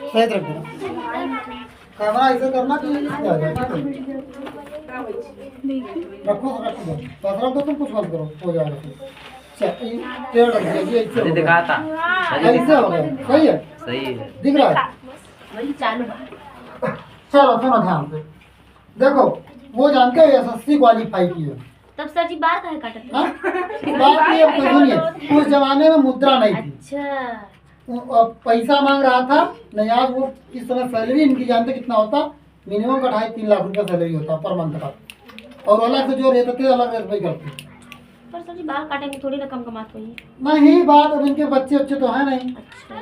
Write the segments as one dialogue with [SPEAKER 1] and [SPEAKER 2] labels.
[SPEAKER 1] सही रख देना। कैमरा ऐसे करना कि इससे आ जाए। रखो रखो बस रख दो, तुम कुछ मत करो, हो जाएगा फिर। टेढ़ रख दिया जी, ऐसे हो
[SPEAKER 2] दिखा
[SPEAKER 1] गया,
[SPEAKER 2] था
[SPEAKER 1] ऐसे हो गया, सही है,
[SPEAKER 2] सही है।
[SPEAKER 1] दिख रहा है।
[SPEAKER 3] वही चालू।
[SPEAKER 1] चलो सुनो ध्यान से, देखो वो जानते हो एसएससी क्वालिफाई की है।
[SPEAKER 3] तब सर जी बाल काहे काटते हैं?
[SPEAKER 1] हाँ? बात ये सुनिए, उस जमाने में मुद्रा नहीं थी,
[SPEAKER 3] अच्छा
[SPEAKER 1] पैसा मांग रहा था नहीं। आज वो इस समय सैलरी इनकी जानते कितना होता, मिनिमम का 2.5-3 लाख रुपया सैलरी होता पर मंथ का, और अलग से जो रहते थे अलग रेट पे करते।
[SPEAKER 3] पर सर जी बाल काटेंगे थोड़ी ना कम कमात हुई।
[SPEAKER 1] नहीं बात, अब इनके बच्चे अच्छे तो है नहीं।
[SPEAKER 3] अच्छा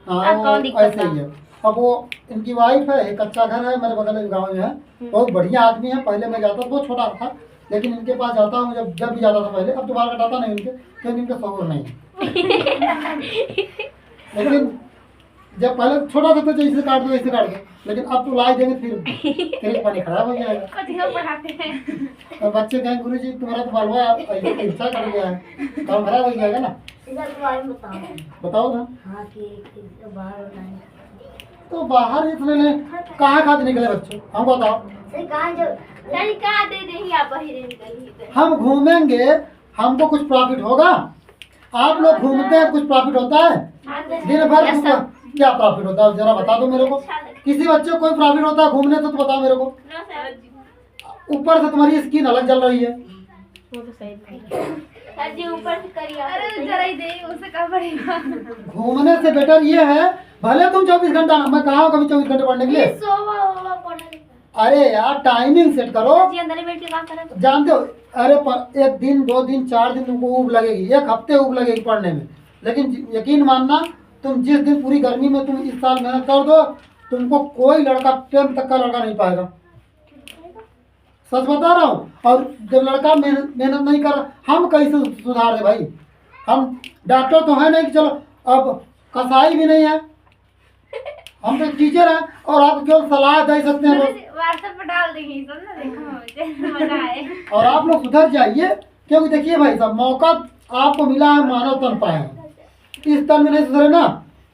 [SPEAKER 1] हाँ
[SPEAKER 3] अब कौन
[SPEAKER 1] वो
[SPEAKER 3] दिक्कत
[SPEAKER 1] ऐसे ही है। अब वो इनकी वाइफ है, एक कच्चा घर है मेरे बगल में गाँव में है, बहुत बढ़िया आदमी है। पहले मैं जाता था, बहुत छोटा था, लेकिन इनके पास जाता हूँ जब जब भी जाता था पहले। अब तो बाल कटाता नहीं इनके, क्योंकि इनका शौर नहीं है। लेकिन जब पहले छोटा था तो जैसे काट दो ऐसे काट दो, लेकिन अब तो लाई देंगे फिर पानी खराब हो जाएगा।
[SPEAKER 3] पढ़ाते हैं।
[SPEAKER 1] और बच्चे कहें गुरु जी तुम्हारा तो बालवा अच्छा कर गया है, काम खराब हो जाएगा ना। बताओ ना। तो बाहर इतने ने कहाँ खाते निकले बच्चों, हम बताओ। हम घूमेंगे, हमको कुछ प्रॉफिट होगा। आप लोग घूमते हैं, कुछ प्रॉफिट होता है? दिन भर क्या प्रॉफिट होता है जरा बता दो मेरे को। किसी बच्चे को कोई प्रॉफिट होता है घूमने से तो बताओ मेरे को। ऊपर से तुम्हारी स्किन अलग जल रही है।
[SPEAKER 3] वो तो सही सर जी ऊपर से करिए। अरे जरा ही दे, उससे क्या पड़ेगा।
[SPEAKER 1] घूमने से बेटर ये है, भले तुम 24 घंटा, मैं कहा हूँ कभी 24 घंटे पढ़ने के लिए। अरे यार टाइमिंग सेट करो।
[SPEAKER 3] जी अंदर ही बैठ के काम करें।
[SPEAKER 1] जानते हो, अरे 1 दिन 2 दिन 4 दिन तुमको ऊब लगेगी, 1 हफ्ते ऊब लगेगी पढ़ने में, लेकिन यकीन मानना तुम जिस दिन पूरी गर्मी में तुम इस साल मेहनत कर दो, तुमको कोई लड़का 10th तक का लड़का नहीं पाएगा, सच बता रहा हूँ। और जब लड़का मेहनत नहीं कर, हम कैसे सुधार दे भाई। हम डॉक्टर तो है नहीं कि चलो, अब कसाई भी नहीं है, हम तो टीचर हैं और आप केवल सलाह दे सकते हैं।
[SPEAKER 3] व्हाट्सएप पर डाल देंगे, सब ना देखो मजा आए।
[SPEAKER 1] और आप लोग सुधर जाइए, क्योंकि देखिए भाई साहब, मौका आपको मिला है, मानव तन पाए, इस तन में नहीं सुधरे ना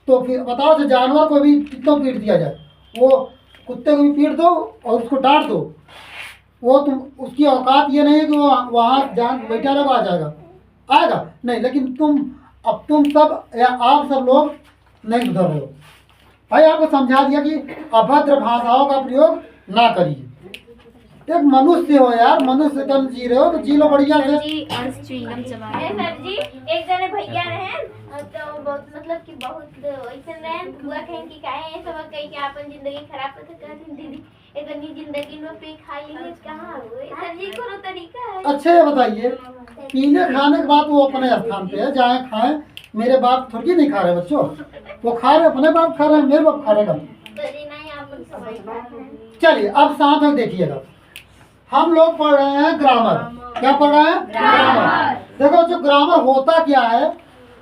[SPEAKER 1] तो फिर बताओ, जो जानवर को भी कितना पीट दिया जाए, वो कुत्ते को भी पीट दो और उसको डांट दो, वो तुम उसकी औकात ये नहीं है कि वो वहाँ जान बैठा रहो आ जाएगा, आएगा नहीं। लेकिन तुम सब या आप सब लोग नहीं सुधर रहे हो भाई। आपको समझा दिया कि अभद्र भाषाओं का प्रयोग ना करिए। एक मनुष्य हो यार, मनुष्य तुम जी रहे हो तो जी लो बढ़िया से।
[SPEAKER 3] सर जी एक जने भैया रहे तो बहुत मतलब कि बहुत ऐसे रहे, बुआ कहें कि काहे ऐसा मत कही कि अपन जिंदगी खराब कर सकते दीदी, इतनी जिंदगी में पी खाई ली कहाँ हुए। सर जी को तरीका है। अच्छा
[SPEAKER 1] ये बताइए, पीने खाने के बाद वो अपने स्थान पे है, जहाँ खाएं। मेरे बाप थोड़ी नहीं खा रहे बच्चों, वो खा रहे, अपने बाप खा रहे हैं, मेरे बाप खा रहे हैं। चलिए अब साथ में देखिएगा, हम लोग पढ़ रहे हैं ग्रामर। क्या पढ़ रहे हैं? ग्रामर। देखो जो ग्रामर होता क्या है,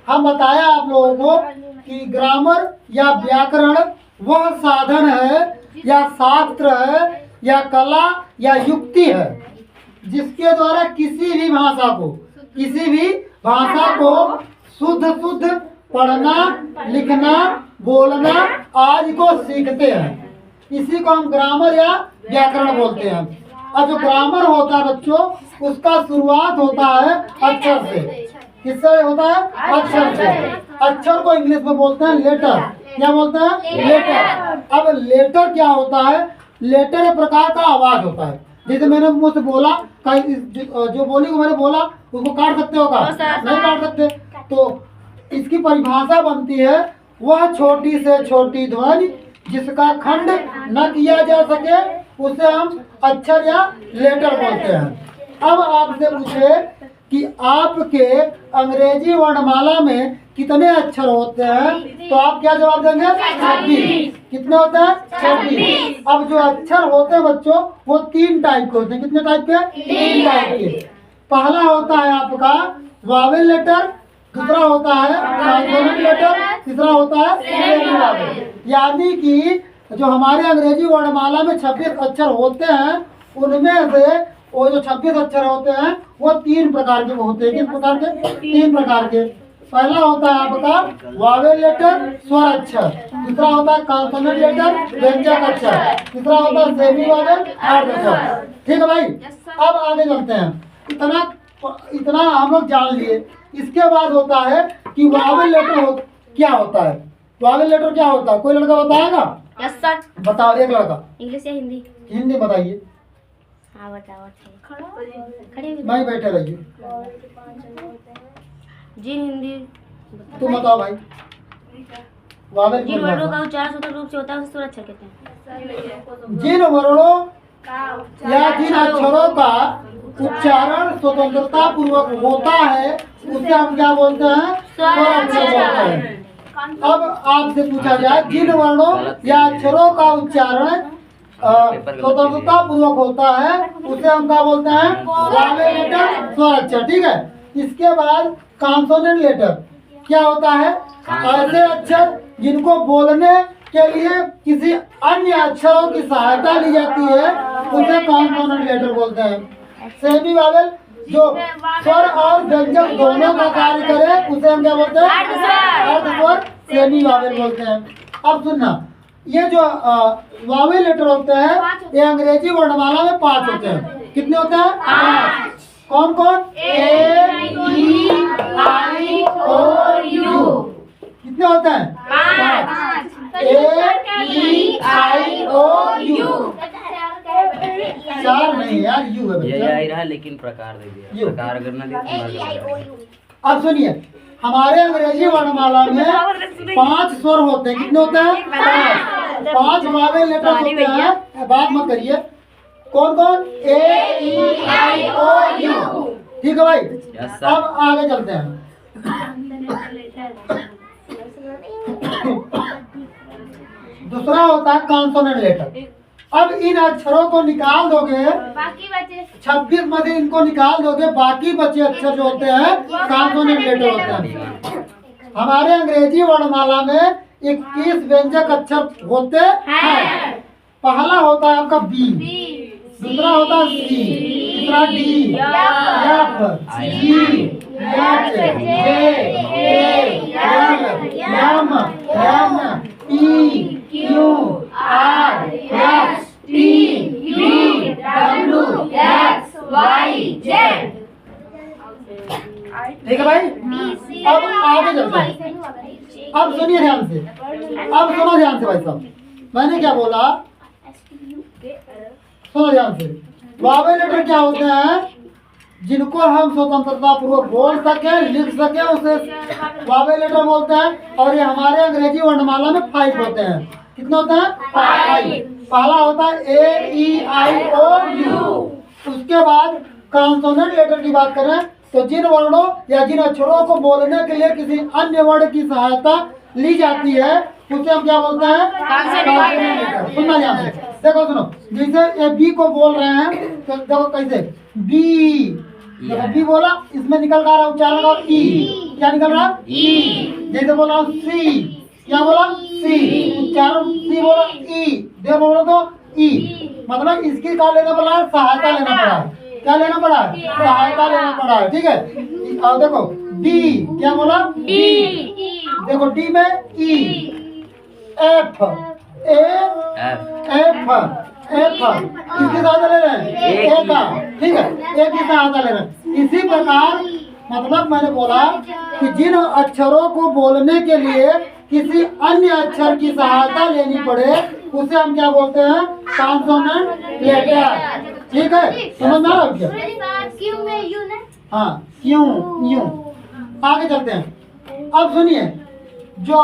[SPEAKER 1] हम बताया आप लोगों को कि ग्रामर या व्याकरण वह साधन है या शास्त्र है या कला या युक्ति है जिसके द्वारा किसी भी भाषा को शुद्ध पढ़ना, लिखना, बोलना आदि को सीखते हैं। इसी को हम ग्रामर या व्याकरण बोलते हैं। और जो ग्रामर होता है बच्चों, उसका शुरुआत होता है अक्षर से। किससे होता है? अक्षर से। अक्षर को इंग्लिश में बोलते हैं लेटर। क्या बोलते हैं? लेटर। अब लेटर क्या होता है? लेटर एक प्रकार का आवाज होता है। जैसे मैंने मुंह से बोला, जो बोली को मैंने बोला उसको काट सकते हो का? नहीं काट सकते। तो इसकी परिभाषा बनती है, वह छोटी से छोटी ध्वनि जिसका खंड न किया जा सके उसे हम अक्षर या लेटर बोलते हैं। अब आपसे पूछे कि आपके अंग्रेजी वर्णमाला में कितने अक्षर होते हैं, तो आप क्या जवाब देंगे? 26। कितने होते हैं? 26। अब जो अक्षर होते हैं बच्चों, वो 3 टाइप के होते हैं। कितने टाइप के? 3 टाइप के। पहला होता है आपका वावेल लेटर, दूसरा होता है कॉन्सोनेंट लेटर, तीसरा होता है सिलेबल लेटर। यानी कि जो हमारे अंग्रेजी वर्णमाला में 26 अक्षर होते हैं, उनमें से वो जो 26 अक्षर होते हैं वो 3 प्रकार के होते हैं। किस प्रकार के? 3 प्रकार के। पहला होता है आपका वावेल लेटर स्वर अक्षर, दूसरा होता है कॉन्सोनेंट लेटर व्यंजक अक्षर, तीसरा होता है सेमी वावेल अर्ध अक्षर। ठीक है भाई, अब आगे चलते हैं। इतना हम लोग जान लिए। इसके बाद होता है कि वावेल लेटर क्या होता है। वावेल लेटर क्या होता है, कोई लड़का बताएगा?
[SPEAKER 3] Yes sir.
[SPEAKER 1] बताओ, एक लड़का।
[SPEAKER 3] इंग्लिश या हिंदी?
[SPEAKER 1] हिंदी बताइए।
[SPEAKER 3] हाँ बताओ। खड़े
[SPEAKER 1] मैं बैठे रहिए।
[SPEAKER 3] जिन हिंदी
[SPEAKER 1] तुम बताओ भाई। वावेल
[SPEAKER 3] जिन वर्णों का उच्चारण स्वतंत्र रूप से होता है उसे स्वर अक्षर कहते हैं।
[SPEAKER 1] जिन वर्णों या जिन अक्षरों का उच्चारण स्वतंत्रता पूर्वक होता है उसे हम क्या बोलते हैं? स्वर अक्षर बोलते हैं। अब आपसे पूछा जाए, जिन वर्णों या अक्षरों का उच्चारण स्वतंत्रता पूर्वक होता है उसे हम क्या बोलते हैं? वावेल लेटर स्वर अक्षर। ठीक है। इसके बाद कॉन्सोनेंट लेटर क्या होता है? ऐसे अक्षर जिनको बोलने के लिए किसी अन्य अक्षरों की सहायता ली जाती है उसे कॉन्सोनेंट लेटर बोलते हैं। सेमी वावेल जो स्वर और व्यंजक दोनों का कार्य करे उसे हम क्या बोलते हैं? अर्ध स्वर सेमी वावेल बोलते हैं। अब सुनना, ये जो वावेल लेटर होते हैं ये अंग्रेजी वर्णमाला में 5 होते हैं। कितने होते हैं? 5। कौन कौन? A, E, I, O, U। कितने होते हैं? 5। A, E, I, O, U। 4 नहीं यार, U है
[SPEAKER 2] ये
[SPEAKER 1] बच्चा।
[SPEAKER 2] आई रहा, लेकिन प्रकार दे दिया।
[SPEAKER 1] यू।
[SPEAKER 2] प्रकार अगर ना दे
[SPEAKER 1] अब सुनिए, हमारे अंग्रेजी वर्णमाला में 5 स्वर होते हैं। कितने होते हैं? 5 वावेल लेटर होते हैं। बात मत करिए। कौन कौन? A, E, I, O, U। ठीक है भाई, अब आगे चलते हैं। दूसरा होता है कॉन्सोनेंट लेटर। अब इन अक्षरों को निकाल दोगे,
[SPEAKER 3] बाकी बचे
[SPEAKER 1] 26 में से इनको निकाल दोगे, बाकी बचे अक्षर जो होते हैं कॉन्सोनेंट लेटर होते हैं। हमारे अंग्रेजी वर्णमाला में 21 व्यंजक अक्षर होते हैं। पहला होता है आपका बी, दूसरा होता है सी, तीसरा D, F, G, H, J, K, L, M, N, P, Q, R, S, T, V, W, X, Y, Z. ठीक है भाई, अब आगे चलते हैं। अब सुनिए ध्यान से, अब सुनो ध्यान से भाई साहब, मैंने क्या बोला? सुनो ध्यान से। वावेल लेटर क्या होते हैं? जिनको हम स्वतंत्रता पूर्वक बोल सके, लिख सके, उसे वावेल लेटर बोलते हैं। और ये हमारे अंग्रेजी वर्णमाला में 5 होते हैं। कितने होते हैं? 5। पहला होता है A, E, I, O, U। उसके बाद कॉन्सोनेंट लेटर की बात करें तो जिन वर्णों या जिन अक्षरों को बोलने के लिए किसी अन्य वर्ण की सहायता ली जाती है उसे हम क्या बोलते हैं? Consonant letter. सुनना ध्यान से, देखो सुनो, जैसे ये बी को बोल रहे हैं तो देखो कैसे बी, देखो बी बोला, इसमें निकल रहा है उच्चारण का ई। क्या निकल रहा है? ई। जैसे बोला सी, क्या बोला? सी, उच्चारण सी बोला ई, दे बोला तो ई। मतलब इसकी क्या लेना पड़ा है? सहायता लेना पड़ा है। क्या लेना पड़ा है? सहायता लेना पड़ा है। ठीक है। अब देखो डी, क्या बोला? डी। देखो डी में ई, एफ, ए, एफ, एफ किसकी सहायता ले रहे हैं? ए का। ठीक है, ए की सहायता ले रहे हैं। इसी प्रकार मतलब मैंने बोला कि जिन अक्षरों को बोलने के लिए किसी अन्य अक्षर की सहायता लेनी पड़े उसे हम क्या बोलते हैं? Consonant letter. ठीक है, समझ में आ रहा है क्या?
[SPEAKER 3] क्यों में यू ना?
[SPEAKER 1] हाँ, क्यों, यूं। आगे चलते हैं। अब सुनिए, जो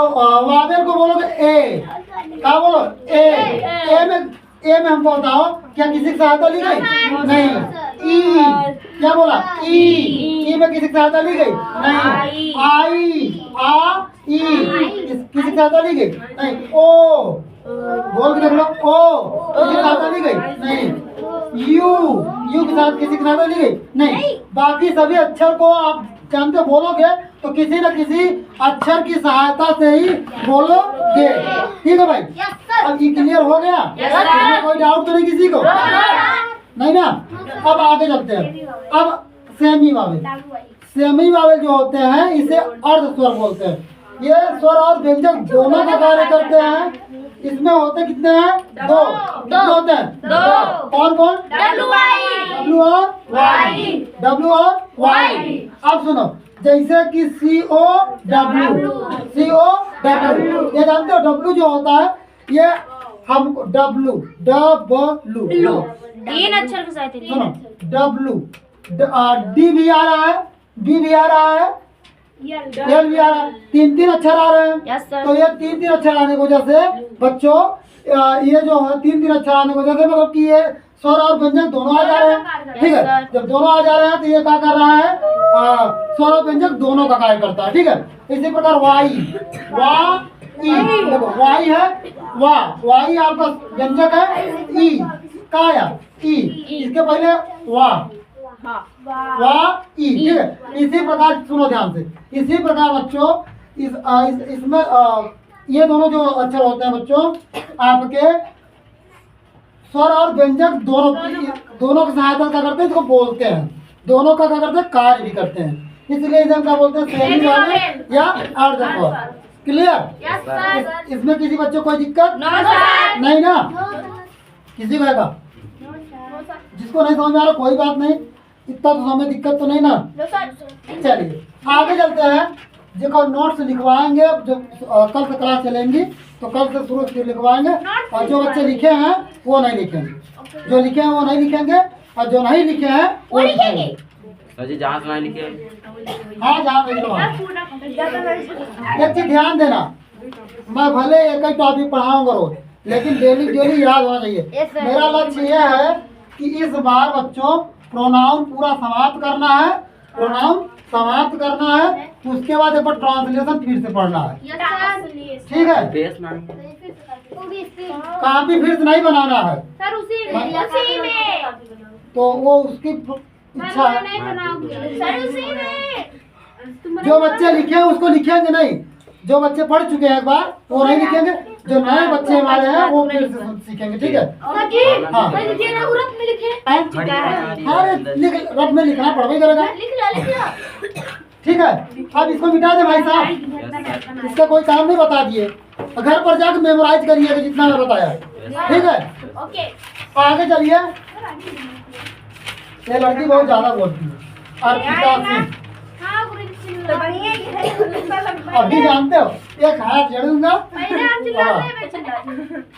[SPEAKER 1] वावेल को बोलोगे ए, क्या बोलो? ए में हमको बताओ, क्या किसी की सहायता ली गई? नहीं। ई, क्या बोला? ई में किसी की सहायता ली गई? नहीं। आई, आ, ई, किसी की सहायता ली गई? नहीं। ओ, बोल के देख लो, ओ किसी की सहायता ली गई? नहीं। यू के साथ किसी की सहायता ली गई? नहीं। बाकी सभी अक्षर को आप जानते बोलोगे तो किसी न किसी अक्षर की सहायता से ही बोलोगे। ठीक है भाई, अब ये क्लियर हो गया? कोई डाउट तो नहीं किसी को? नहीं ना? अब आगे चलते हैं। अब सेमी वावेल। सेमी वावल जो होते हैं इसे अर्ध स्वर बोलते हैं। ये स्वर और व्यंजक दोनों का कार्य करते हैं। इसमें होते कितने हैं? दो। कितने होते हैं? दो। कौन कौन?
[SPEAKER 3] डब्ल्यू आई,
[SPEAKER 1] डब्ल्यू और वाई, डब्ल्यू और वाई। अब सुनो, जैसे कि COW, COW, ये जानते हो डब्ल्यू जो होता है ये हम डब्ल्यू,
[SPEAKER 3] तीन अक्षर के साथ
[SPEAKER 1] सुनो डब्ल्यू, डी भी आ रहा है, बी भी आ रहा है, एल भी आ रहा है, तीन तीन अक्षर आ रहे हैं।
[SPEAKER 3] Yes sir.
[SPEAKER 1] तो ये तीन तीन अक्षर आने की वजह से बच्चों ये जो है तीन तीन अक्षर आने की वजह से मतलब कि ये स्वर और व्यंजक दोनों आ जा रहे हैं। ठीक है, जब दोनों आ जा रहे हैं तो ये क्या कर रहा है? स्वर और व्यंजक दोनों का कार्य करता है। ठीक है, इसी प्रकार वाई, देखो वाई है, वाई आपका व्यंजक है, ई काया ई, इसके पहले ई। ठीक है, इसी प्रकार सुनो ध्यान से, इसी प्रकार बच्चों इसमें ये दोनों जो अक्षर होते हैं बच्चों आपके स्वर और व्यंजक दोनों की सहायता क्या करते हैं? इसको बोलते हैं, दोनों का क्या करते हैं? कार्य भी करते हैं। इसलिए इसे हम क्या बोलते हैं? सेमी वावल या अर्ध स्वर। क्लियर? इसमें किसी बच्चे को कोई दिक्कत नहीं ना? किसी को है? जिसको नहीं समझ में आ रहा कोई बात नहीं, इतना तो हमें दिक्कत तो नहीं ना। चलिए आगे चलते हैं। देखो नोट्स लिखवाएंगे, जो कल से क्लास चलेंगी तो कल से शुरू से लिखवाएंगे, और जो बच्चे लिखे हैं वो नहीं लिखेंगे, जो लिखे हैं वो नहीं लिखेंगे, और जो नहीं लिखे हैं वो लिखेंगे।
[SPEAKER 2] अजय जहाँ से नहीं लिखे,
[SPEAKER 1] हाँ जहाँ नहीं लिखवा। एक चीज ध्यान देना, मैं भले एक ही टॉपिक पढ़ाऊंगा रोज, लेकिन डेली डेली याद होना चाहिए। मेरा लक्ष्य यह है कि इस बार बच्चों प्रोनाउन पूरा समाप्त करना है, प्रोनाउन समाप्त करना है, तो उसके बाद एक बार ट्रांसलेशन फिर से पढ़ना है। ठीक है,
[SPEAKER 2] बेस मैम
[SPEAKER 1] कॉपी फिर से नहीं बनाना है,
[SPEAKER 3] सर उसी में
[SPEAKER 1] तो वो उसकी इच्छा है।
[SPEAKER 3] सर उसी में
[SPEAKER 1] जो बच्चे लिखे हैं उसको लिखेंगे नहीं, जो बच्चे पढ़ चुके हैं एक बार वो नहीं लिखेंगे, जो नए बच्चे हमारे हैं वो फिर से सीखेंगे। ठीक है, हाँ लिख रब में लिखना पड़ेगा करेगा। ठीक है, अब इसको मिटा दे भाई साहब, इसका कोई काम नहीं बता दिए, घर पर जाकर मेमोराइज करिएगा जितना मैं बताया। ठीक है,
[SPEAKER 3] ओके
[SPEAKER 1] आगे चलिए। ये लड़की बहुत ज्यादा बोलती है, अर्पिता सिंह।
[SPEAKER 3] हाँ तो बढ़िया ही है।
[SPEAKER 1] अभी जानते हो एक हाथ जड़ूंगा।
[SPEAKER 3] पहले हम चिल्ला रहे हैं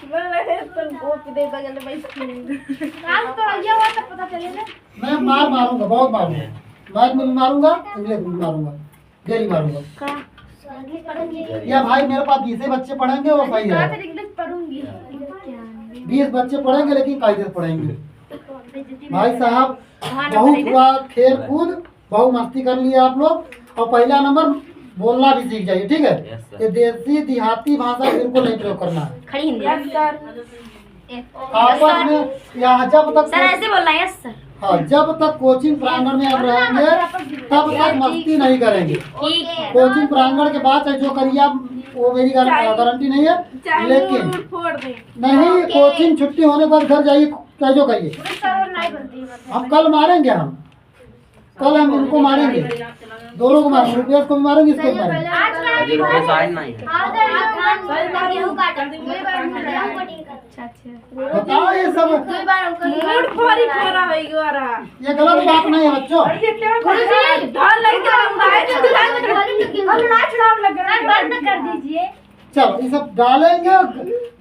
[SPEAKER 3] बोल रहे तो गोप दे बगल में काम तो ये हुआ तो पता चलेगा।
[SPEAKER 1] मैं मारूंगा, बहुत मारूंगा, मैथ में भी मारूंगा, इंग्लिश में भी मारूंगा, डेली मारूंगा। या भाई मेरे पास 20 बच्चे पढ़ेंगे वो सही है,
[SPEAKER 3] इंग्लिश पढ़ूंगी
[SPEAKER 1] 20 बच्चे पढ़ेंगे लेकिन कायदे से पढ़ेंगे। भाई साहब बहुत हुआ खेल कूद, बहुत मस्ती कर लिया आप लोग, और पहला नंबर बोलना भी सीख जाइए। ठीक है, ये देसी देहाती भाषा बिल्कुल नहीं प्रयोग करना है।
[SPEAKER 3] खड़ी हिंदी
[SPEAKER 1] आपस में यहाँ जब तक
[SPEAKER 3] सर ऐसे बोलना है सर।
[SPEAKER 1] हाँ, जब तक कोचिंग प्रांगण में आप रहेंगे तब तक मस्ती नहीं करेंगे। कोचिंग प्रांगण के बाद चाहे जो करिए आप वो मेरी गारंटी नहीं है, लेकिन नहीं कोचिंग छुट्टी होने के बाद घर जाइए चाहे जो करिए। हम कल मारेंगे, हम कल हम इनको मारेंगे, दोनों को मारेंगे, रुपये को भी मारेंगे, इसको भी मारेंगे।
[SPEAKER 2] अजय रुपये साइन नहीं है।
[SPEAKER 1] बताओ ये सब ये गलत बात नहीं है बच्चों।
[SPEAKER 3] कर दीजिए।
[SPEAKER 1] चलो ये सब डालेंगे,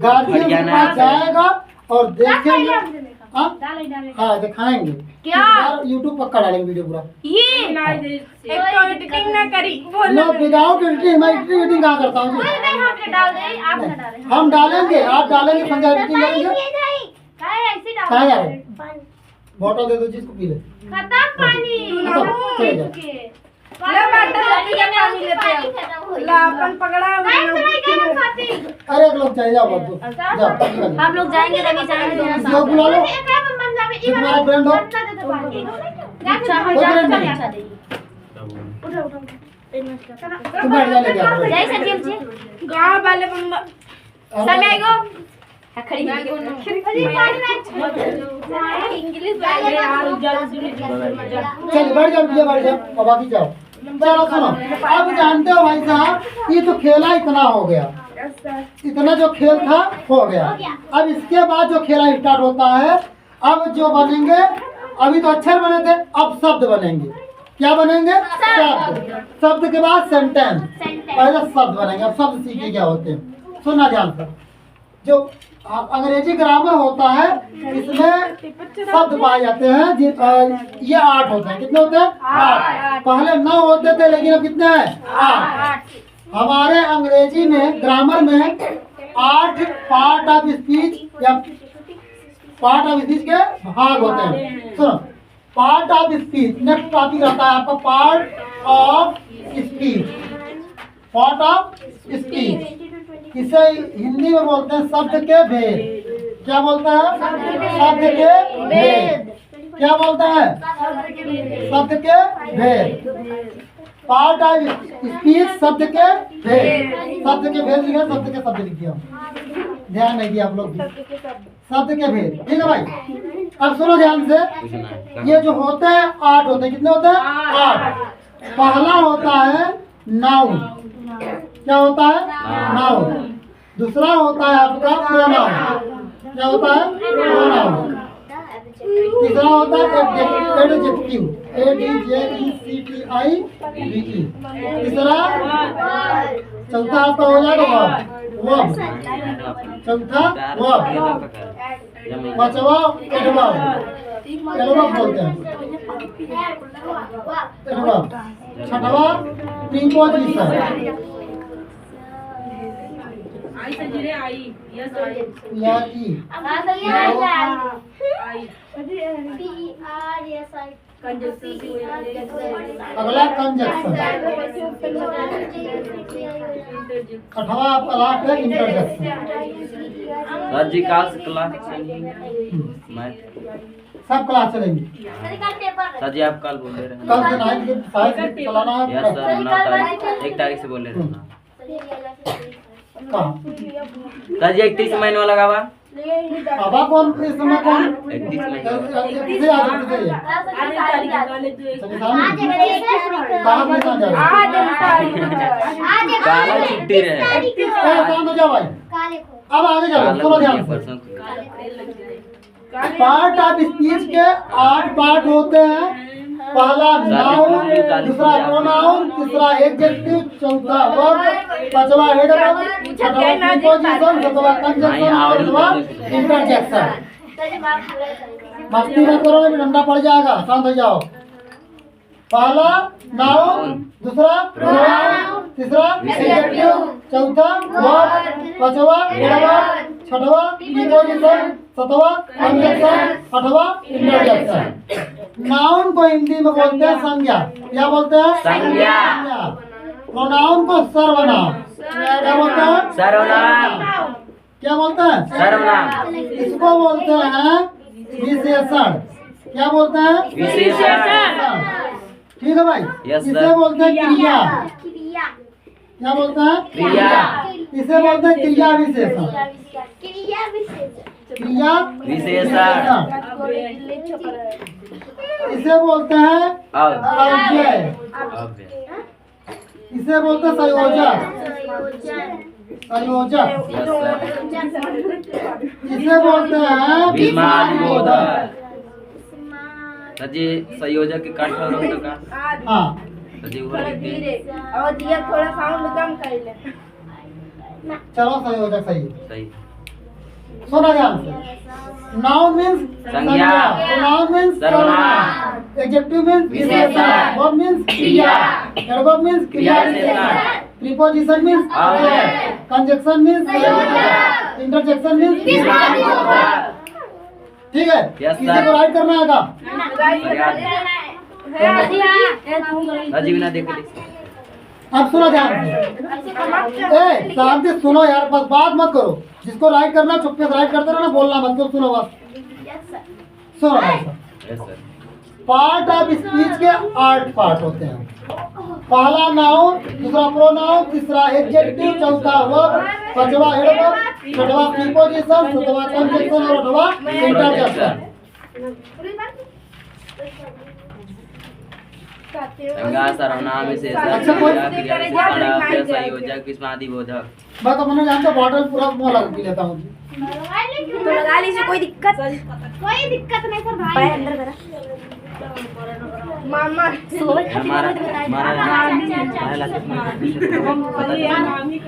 [SPEAKER 1] गार्जियन के पास जाएगा और देखेंगे। हाँ दिखाएंगे
[SPEAKER 3] क्या?
[SPEAKER 1] यूट्यूब पक्का डालेंगे वीडियो पूरा।
[SPEAKER 3] ये एडिटिंग ना करी
[SPEAKER 1] नो विदाउट एडिटिंग, मैं एडिटिंग कहाँ करता हूँ? हम डालेंगे, आप डालेंगे, संजय एडिटिंग करेंगे। कहाँ जा रहे? बोतल दे दो जिसको पी ले।
[SPEAKER 3] खत्म पानी।
[SPEAKER 1] चले जाओ। अरे एक लोग चले जाओ, जाओ
[SPEAKER 3] हम लोग जाएंगे तभी जाएंगे।
[SPEAKER 1] इसको बुला लो, तुम्हारा फ्रेंड हो। तुम बैठ जा, लेके आओ।
[SPEAKER 3] जय सचिन जी गांव वाले समय को खड़ी इंग्लिश
[SPEAKER 1] चल बैठ जाओ, बैठ जाओ, बाकी जाओ। चलो सुनो, अब जानते हो भाई साहब, ये तो खेला इतना हो गया, इतना जो खेल था हो गया। अब इसके बाद जो खेला स्टार्ट होता है, अब जो बनेंगे, अभी तो अक्षर बने थे, अब शब्द बनेंगे। क्या बनेंगे? शब्द। शब्द के बाद सेंटेंस, पहले शब्द बनेंगे। अब शब्द सीखे क्या होते हैं, सुनना ध्यान से। जो अंग्रेजी ग्रामर होता है, इसमें शब्द पाए जाते हैं। ये 8 होते हैं। कितने होते हैं? 8। पहले 9 होते थे, लेकिन अब कितने हैं? 8। हमारे अंग्रेजी में ग्रामर में 8 पार्ट ऑफ स्पीच या पार्ट ऑफ स्पीच के भाग होते हैं। सुनो, part of speech, next topic रहता है आपका part of speech. Part of speech इसे हिंदी में बोलते हैं शब्द के भेद। क्या बोलते हैं? शब्द के भेद। क्या बोलते हैं? शब्द के भेद। पार्ट ऑफ स्पीच, शब्द के भेद। शब्द के भेद लिखे, शब्द के शब्द लिखिए। ध्यान नहीं दिया आप लोग, शब्द के भेद। ठीक है भाई, अब सुनो ध्यान से। ये जो होते हैं 8 होते हैं। कितने होते हैं? 8। पहला होता है नाउन। क्या होता है? नाउन। दूसरा होता है आपका प्रोनाउन। क्या होता है? प्रोनाउन। तीसरा होता है एडजेक्टिव, ADJECTIVE। तीसरा, चौथा आपका हो जाएगा वर्ब। चौथा वर्ब। पांचवा एडवर्ब। एडवर्ब बोलते हैं, एडवर्ब। छठवा प्रीपोजिशन। अगला कंजक्शन। आठवां आपका लास्ट है इंटरजेक्शन।
[SPEAKER 2] सर जी क्लास
[SPEAKER 1] सब क्लास चलेंगी।
[SPEAKER 2] सर जी आप कल बोल रहे हैं।
[SPEAKER 1] कल से 9 के 5 चलाना है।
[SPEAKER 2] यस सर, 9 तारीख 1 तारीख से बोल रहे थे ना।
[SPEAKER 1] कहाँ?
[SPEAKER 2] सर जी 31 महीने लगा हुआ।
[SPEAKER 1] बाबा कौन इस समय कौन?
[SPEAKER 2] 31 महीने
[SPEAKER 1] किसे आज किसे ये?
[SPEAKER 2] काला छुट्टी रहे।
[SPEAKER 1] शांत हो जाओ भाई, अब आगे चलो। सुनो ध्यान से। पार्ट ऑफ स्पीच के 8 पार्ट होते हैं। पहला नाउन, दूसरा प्रोनाउन, तीसरा एडजेक्टिव, चौथा वर्ब, पांचवा एडवर्ब, छठवा प्रीपोजिशन, सातवां कंजक्शन, आठवां इंटरजेक्शन। मस्ती मत करो, नहीं ठंडा पड़ जाएगा। शांत हो जाओ। पहला नाउन, दूसरा प्रोनाउन, तीसरा एडजेक्टिव, चौथा वर्ब, पांचवा एडवर्ब, छठवा प्रीपोजिशन, सातवां कंजक्शन, आठवां इंटरजेक्शन। नाउन को हिंदी में बोलते हैं संज्ञा। क्या बोलते हैं?
[SPEAKER 2] संज्ञा।
[SPEAKER 1] प्रोनाउन को सर्वनाम। क्या बोलते हैं?
[SPEAKER 2] सर्वनाम।
[SPEAKER 1] क्या बोलते हैं?
[SPEAKER 2] सर्वनाम।
[SPEAKER 1] इसको बोलते हैं विशेषण। क्या बोलते हैं?
[SPEAKER 2] विशेषण।
[SPEAKER 1] ठीक है भाई।
[SPEAKER 2] Yes,
[SPEAKER 1] इसे
[SPEAKER 2] sir.
[SPEAKER 1] बोलते हैं क्रिया। क्या बोलते हैं?
[SPEAKER 2] क्रिया।
[SPEAKER 1] इसे बोलते हैं क्रिया विशेषण। क्रिया
[SPEAKER 2] विशेषण।
[SPEAKER 1] इसे बोलते हैं अव्यय। इसे बोलते हैं संयोजक। संयोजक। इसे बोलते हैं
[SPEAKER 2] विमानबोधक। सर जी संयोजक के काट और का।
[SPEAKER 1] हाँ,
[SPEAKER 2] सर जी वो लिख दिए।
[SPEAKER 4] और दिया थोड़ा साउंड कम कर ले।
[SPEAKER 1] चलो संयोजक सही।
[SPEAKER 2] सही।
[SPEAKER 1] सुना ध्यान से। नाउन मीन्स
[SPEAKER 2] संज्ञा।
[SPEAKER 1] प्रोनाउन मीन्स सर्वनाम, एडजेक्टिव मीन्स विशेषण, वर्ब मीन्स क्रिया, एडवर्ब मीन्स क्रिया विशेषण, प्रीपोजिशन मीन्स अव्यय, कंजक्शन मीन्स संयोजक, इंटरजेक्शन मीन्स विशेषण। ठीक है?
[SPEAKER 2] Yes,
[SPEAKER 1] किसी
[SPEAKER 2] sir.
[SPEAKER 1] को राइट करना है का?
[SPEAKER 2] सर जी बिना देखे लिख।
[SPEAKER 1] अब सुनो ध्यान से। शांति सुनो यार, बस बात मत करो। जिसको राइट करना चुपके से राइट करते रहना, बोलना मत करो। सुनो बस, सुनो
[SPEAKER 2] yes sir.
[SPEAKER 1] Part of speech के 8 पार्ट होते हैं। पहला नाउन, दूसरा प्रोनाउन, तीसरा एडजेक्टिव, चौथा वर्ब, पांचवा एडवर्ब, छठवा प्रीपोजिशन, सातवां कंजक्शन और आठवां इंटरजेक्शन।
[SPEAKER 2] संज्ञा सर्वनाम विशेषण
[SPEAKER 1] अच्छा, कोई-
[SPEAKER 2] क्रिया क्रिया विशेषण अव्यय संयोजक विस्मादि बोधक।
[SPEAKER 1] मैं तो मैंने जानता बॉटल पूरा मुँह लगा के लेता हूँ।
[SPEAKER 4] तो लगा लीजिए, कोई दिक्कत
[SPEAKER 3] नहीं सर भाई।
[SPEAKER 4] भाई अंदर करा मामा
[SPEAKER 2] हमारा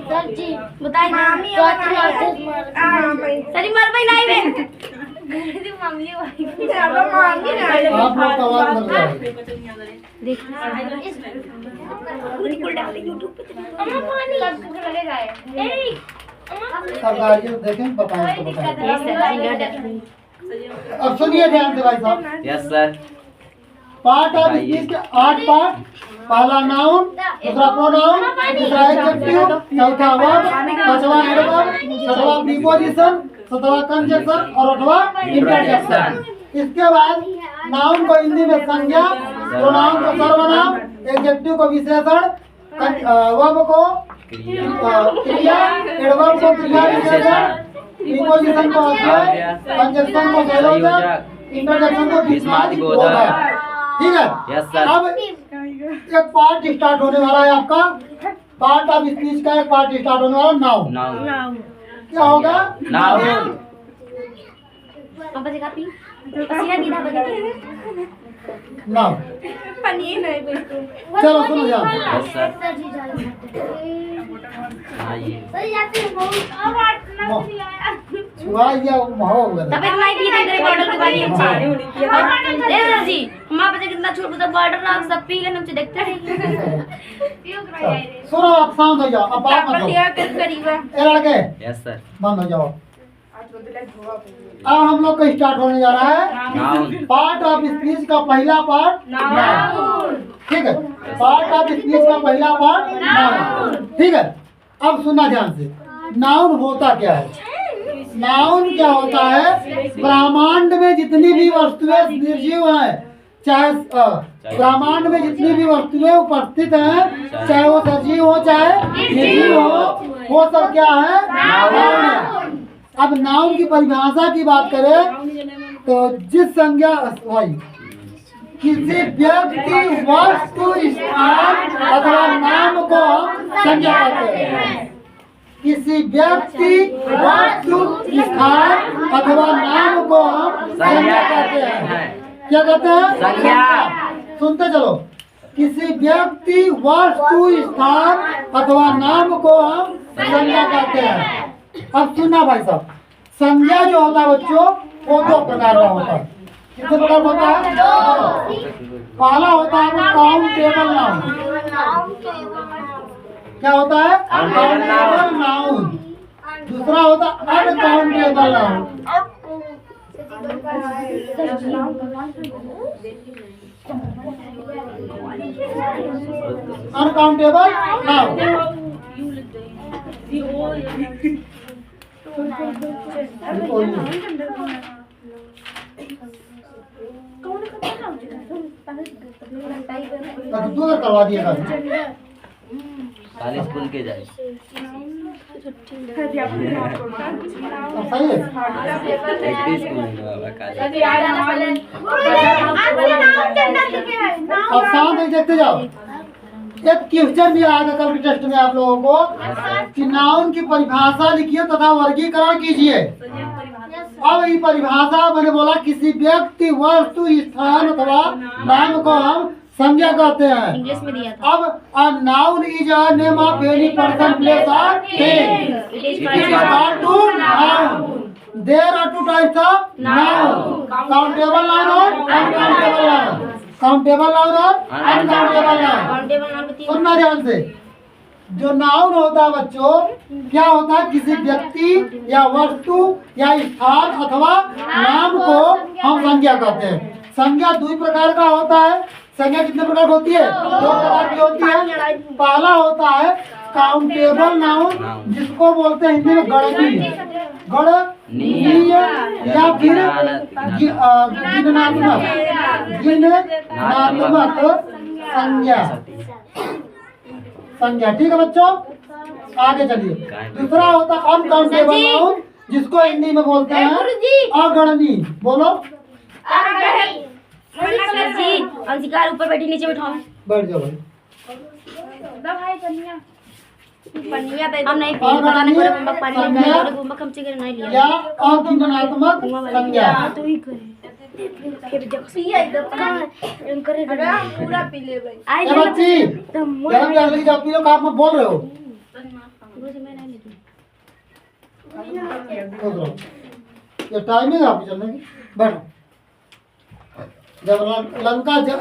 [SPEAKER 3] सर जी बताइए
[SPEAKER 4] मामी सरी मर भाई नहीं बे
[SPEAKER 3] मम्मी भाई
[SPEAKER 4] मामी ना
[SPEAKER 1] आप लोग का आवाज बन रहा है।
[SPEAKER 3] अम्मा पानी कब लगेगा ये
[SPEAKER 1] सरकारी देखें बताएं तो बताएं। अब सुनिए ध्यान से भाई साहब।
[SPEAKER 2] Yes sir.
[SPEAKER 1] Part of speech के 8 पार्ट। पहला नाउन, दूसरा प्रोनाउन, तीसरा एडजेक्टिव, चौथा वर्ब, पांचवा एडवर्ब, छठवां प्रीपोजिशन, सातवां कंजक्शन और आठवां इंटरजेक्शन। इसके बाद नाउन को हिंदी में संज्ञा, प्रोनाउन को सर्वनाम, एडजेक्टिव को विशेषण, वर्ब को क्रिया, एडवर्ब को क्रिया विशेषण, प्रीपोजिशन को अव्यय, कंजक्शन को संयोजक, इंटरजेक्शन को विस्मादि बोधक। ठीक है।
[SPEAKER 2] Yes sir.
[SPEAKER 1] अब एक पार्ट स्टार्ट होने वाला है आपका। पार्ट ऑफ स्पीच का एक पार्ट स्टार्ट होने वाला नाउन।
[SPEAKER 2] नाउन
[SPEAKER 1] क्या होगा?
[SPEAKER 2] नाउन
[SPEAKER 3] पापा से कापी पसीना दीदा बजे
[SPEAKER 1] नाउन।
[SPEAKER 4] पनीर नहीं बिल्कुल
[SPEAKER 1] चलो सुनो जाओ।
[SPEAKER 2] Yes sir.
[SPEAKER 3] सर जी जाते
[SPEAKER 2] हाँ ये
[SPEAKER 3] सर जाते बहुत अब आना नहीं आया
[SPEAKER 1] छुआ या हो गया।
[SPEAKER 3] तबे नहीं पी तेरे बॉर्डर की बारी अच्छी दे सर जी मां बच्चे कितना छोटा सा बॉर्डर ना सब पी लेने मुझे देखते रहे
[SPEAKER 1] सुनो आप शांत हो जाओ। अब बात मत
[SPEAKER 4] लिया
[SPEAKER 1] करो।
[SPEAKER 4] कर करीब है
[SPEAKER 1] ए लड़के
[SPEAKER 2] यस सर।
[SPEAKER 1] बंद हो जाओ। अब हम लोग का स्टार्ट होने जा रहा है
[SPEAKER 2] नाउन
[SPEAKER 1] पार्ट ऑफ स्पीच का पहला पार्ट नाउन। ठीक है। पार्ट ऑफ स्पीच का पहला पार्ट नाउन। ठीक है। अब सुनना ध्यान से। नाउन होता क्या है? नाउन क्या होता है? ब्रह्मांड में जितनी भी वस्तुएं निर्जीव हैं, चाहे ब्रह्मांड में जितनी भी वस्तुएं उपस्थित हैं, चाहे वो सजीव हो चाहे निर्जीव हो, वो सब क्या है? नाउन है। अब नाउन की परिभाषा की बात करें तो जिस संज्ञा किसी व्यक्ति, वस्तु, स्थान अथवा नाम को हम संज्ञा कहते हैं। किसी व्यक्ति, वस्तु, स्थान अथवा नाम को हम संज्ञा कहते हैं। क्या कहते हैं?
[SPEAKER 2] संज्ञा।
[SPEAKER 1] सुनते चलो। किसी व्यक्ति, वस्तु, स्थान अथवा नाम को हम संज्ञा कहते हैं। अब सुनना भाई साहब। संज्ञा जो होता है बच्चों, वो 2 प्रकार का होता है। कितने प्रकार का होता है? 2। पहला होता है काउंटेबल नाउन। क्या होता है? Countable noun. दूसरा होता है अनकाउंटेबल नाउन। Uncountable noun. तू करवा दिएगा।
[SPEAKER 2] कॉलेज खुल के जाए।
[SPEAKER 1] सही है।
[SPEAKER 2] एक स्कूल में बाबा कॉलेज।
[SPEAKER 1] अब शांत ही देखते जाओ। एक क्वेश्चन भी आएगा कल के टेस्ट में आप लोगों को कि नाउन की परिभाषा लिखिए तथा वर्गीकरण कीजिए। अब ये परिभाषा मैंने बोला किसी व्यक्ति, वस्तु, स्थान अथवा नाम को हम संज्ञा कहते हैं।
[SPEAKER 3] इंग्लिश में दिया था।
[SPEAKER 1] अब a noun is a name of any person, place or thing.
[SPEAKER 3] It is
[SPEAKER 1] It is called to noun. There are 2 types of noun. Countable noun और uncountable noun. Countable noun और uncountable noun.
[SPEAKER 3] काउंटेबल नाउन होती है।
[SPEAKER 1] सुनना ध्यान से। जो noun होता है बच्चों, क्या होता है? किसी व्यक्ति या वस्तु या स्थान अथवा नाम को हम संज्ञा कहते हैं। संज्ञा 2 प्रकार का होता है। संज्ञा कितने प्रकार की होती है? 2 प्रकार की होती है। पहला होता है काउंटेबल नाउन, जिसको बोलते हैं हिंदी में गणनीय, गणनीय या फिर गिननात्मक, गिननात्मक संज्ञा। संज्ञा। ठीक है बच्चों, आगे चलिए। दूसरा होता है अनकाउंटेबल नाउन, जिसको हिंदी में बोलते हैं अगणनीय। बोलो।
[SPEAKER 3] जी अंशिका ऊपर बैठी नीचे बैठाओ।
[SPEAKER 1] बैठ जाओ भाई।
[SPEAKER 4] पनिया तो
[SPEAKER 5] हम नहीं
[SPEAKER 1] और
[SPEAKER 5] पता नहीं
[SPEAKER 1] बताइए,
[SPEAKER 5] करे बम्बक पानी
[SPEAKER 1] संज्ञा
[SPEAKER 5] लगा और बम्बक हम चिकन नहीं लिया
[SPEAKER 1] या अगिनात्मक संज्ञा।
[SPEAKER 5] तो ही करे फिर जब
[SPEAKER 4] पिया एकदम
[SPEAKER 5] एम करे
[SPEAKER 4] अरे हम पूरा पी ले भाई
[SPEAKER 5] आई
[SPEAKER 1] ए बच्ची, गरम गैस लेके जाओ, पी लो, आप में बोल रहे हो।
[SPEAKER 5] रोज मैं नहीं लेती
[SPEAKER 1] खुद रहो। ये टाइमिंग है आपकी चलने की, बैठो। जब लंका
[SPEAKER 2] ये
[SPEAKER 1] जब